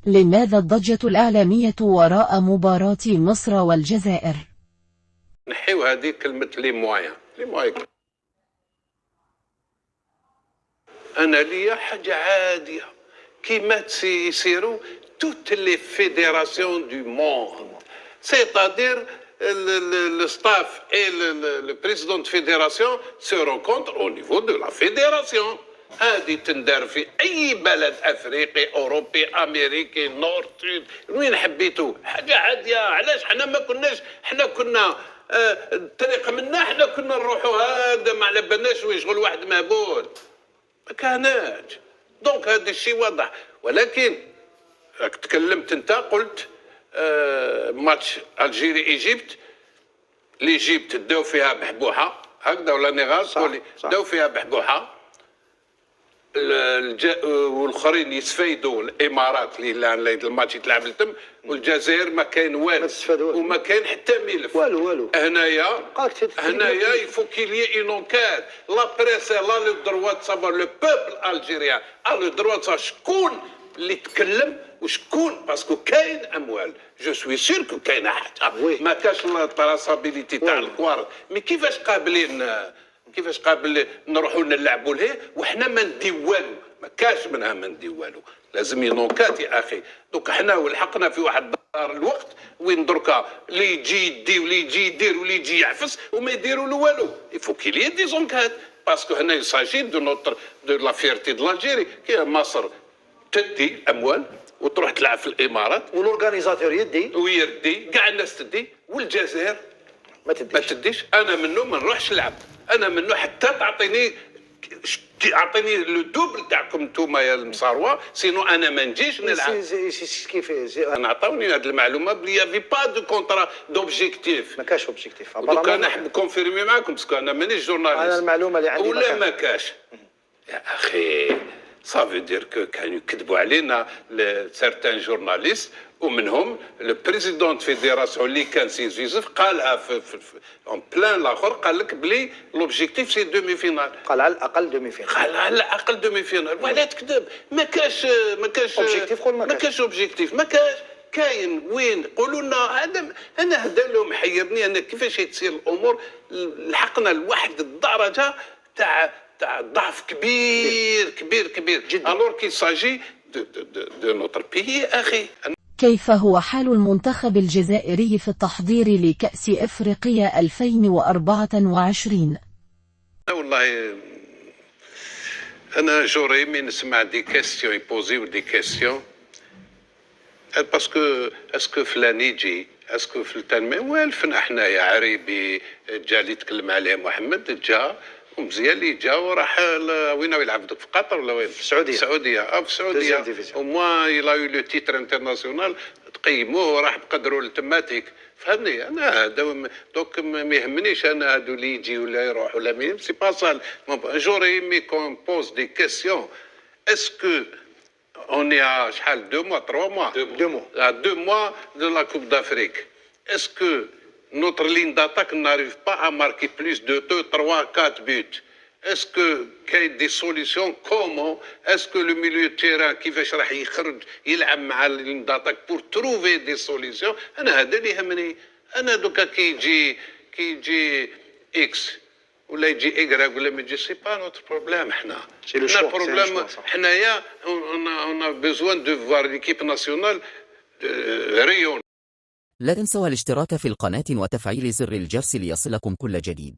لماذا الضجة الإعلامية وراء مباراة مصر والجزائر؟ نحيو هذه كلمة لي موان. أنا ليا حاجة عادية كيما يسيروا toutes les fédérations du monde. C'est-à-dire le staff et le président de fédération se rencontrent au niveau de la fédération. هذه تندار في أي بلد أفريقي أوروبي أمريكي نورد سود وين حبيتوا، حاجة عادية. علاش حنا ما كناش، حنا كنا الطريقة منا، حنا كنا نروحوا هذا ما على بالناش ويشغل واحد مهبول، ما كانش. دونك هذا الشيء واضح. ولكن تكلمت انت قلت ماتش الجيري ايجيبت، ليجيبت داو فيها بحبوحه هكذا ولا نغاز داو فيها بحبوحه، والاخرين يستفيدوا الامارات اللي الماتش يتلعب لتم، والجزائر ما كاين والو وما كاين حتى ملف والو. هنايا يفو كيلي اون انكاد لا بريس لا لو دروا دو سافوار لو بوبل الجيريان لو دروا دو شكون اللي تكلم وشكون، باسكو كاين اموال. جو سوي سور كو كاين حاجه ما كاش التراسابيليتي تاع الكوار. مي كيفاش قابل نروحوا نلعبوا له وحنا ما نديو والو؟ ما كاش منها ما نديو والو، لازم ينونكات يا اخي. دوك حنا ولحقنا في واحد دار الوقت وين دركا اللي يجي يدي واللي يجي يدير واللي يجي يعفس وما يديروا له والو. يفو كيل ي دي زونكات باسكو هنا يساجي دو لا فيرتي دو لالجيري. كي مصر تدي الاموال وتروح تلعب في الامارات والاورغانيزاتور يدي كاع الناس تدي، والجزائر ما تديش. انا منه ما نروحش نلعب، انا منه حتى تعطيني لو دوبل تاعكم نتوما يا المصاروه، سينو انا ما نجيش نلعب. كيف انا عطاوني هذه المعلومه بلي في با دو كونترا دوبجيكتيف. ما كاش اوبجيكتيف. دوك انا نحب كونفيرمي معاكم باسكو انا مانيش جورناليست. انا المعلومه اللي عندي ولا ما كاش يا اخي. صافي دير كو كانوا يكذبوا علينا سيرتان جورناليست، ومنهم لو بريزيدون فيديراسيون اللي كان سي يوسف قالها في اون بلان الاخر، قال لك بلي لوبجيكتيف سي دومي فينال. قال على الاقل دومي فينال. قال على الاقل دومي فينال. وعلاه تكذب؟ ما كاش اوبجيكتيف. ما كاش اوبجيكتيف، ما كاش. كاين وين قولوا لنا هذا. انا هذا اللي محيرني انا كيفاش تصير الامور. لحقنا لواحد الدرجه تاع ضعف كبير جدا. الور كي ساجي دو نوتر بيي اخي. كيف هو حال المنتخب الجزائري في التحضير لكأس إفريقيا 2024؟ والله انا جوري من نسمع دي كيستيون يبوزيو دي كيستيون باسكو اسكو فلان يجي، اسكو فلان والفنا حنايا عريبي جا اللي تكلم عليه محمد جا ومزيان اللي جا وراح وين يلعب في قطر ولا وين؟ في السعوديه. في السعوديه وما يلا يو لو تيتر انترناسيونال تقيموه وراح بقدروا التماتيك. فهمني انا هذا دوك ما يهمنيش انا هادو اللي يجي ولا يروح ولا مي سي با سال. جوري مي كون بوز دي كيسيون. اسكو اون يا شحال 2 mois 3 mois 2 mois de la Coupe d'Afrique. Est-ce que notre ligne d'attaque n'arrive pas à marquer plus de 2, 3, 4 buts? Est-ce qu'il y a des solutions? Comment? Est-ce que le milieu de terrain كيفاش راح يخرج يلعب مع اللين داتاك pour trouver des solutions؟ أنا هذا اللي يهمني. أنا دوكا كي يجي إكس ولا يجي إكراك ولا ما يجي سي با نوتر بروبليم. حنا البروبليم حنايا on a besoin de voir l'équipe nationale ريون. لا تنسوا الاشتراك في القناة وتفعيل زر الجرس ليصلكم كل جديد.